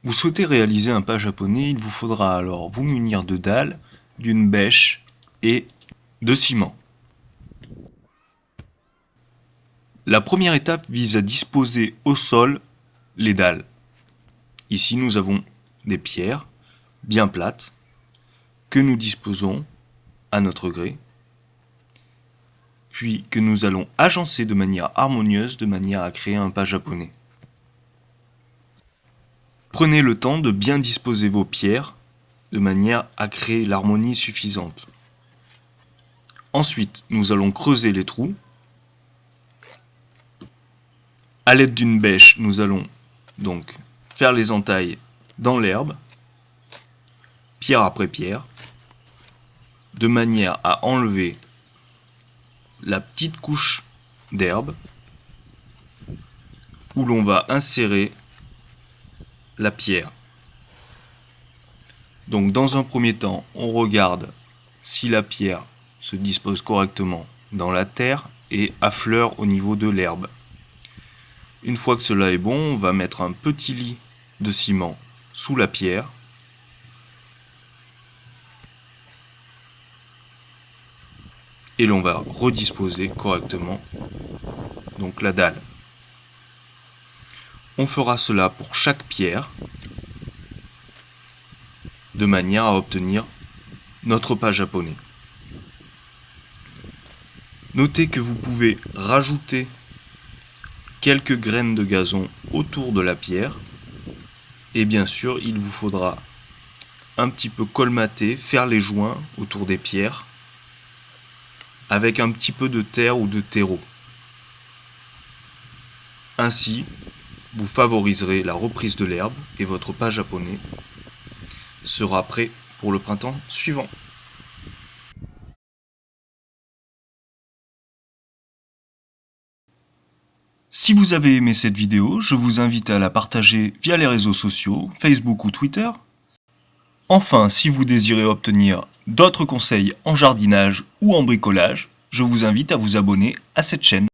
Vous souhaitez réaliser un pas japonais, il vous faudra alors vous munir de dalles, d'une bêche et de ciment. La première étape vise à disposer au sol les dalles. Ici nous avons des pierres bien plates que nous disposons à notre gré, puis que nous allons agencer de manière harmonieuse de manière à créer un pas japonais. Prenez le temps de bien disposer vos pierres de manière à créer l'harmonie suffisante. Ensuite, nous allons creuser les trous. À l'aide d'une bêche, nous allons donc faire les entailles dans l'herbe, pierre après pierre, de manière à enlever la petite couche d'herbe où l'on va insérer la pierre. Donc dans un premier temps, on regarde si la pierre se dispose correctement dans la terre et affleure au niveau de l'herbe. Une fois que cela est bon, on va mettre un petit lit de ciment sous la pierre. Et l'on va redisposer correctement donc la dalle. On fera cela pour chaque pierre de manière à obtenir notre pas japonais. Notez que vous pouvez rajouter quelques graines de gazon autour de la pierre et bien sûr il vous faudra un petit peu colmater, faire les joints autour des pierres avec un petit peu de terre ou de terreau. Ainsi, vous favoriserez la reprise de l'herbe et votre pas japonais sera prêt pour le printemps suivant. Si vous avez aimé cette vidéo, je vous invite à la partager via les réseaux sociaux, Facebook ou Twitter. Enfin, si vous désirez obtenir d'autres conseils en jardinage ou en bricolage, je vous invite à vous abonner à cette chaîne.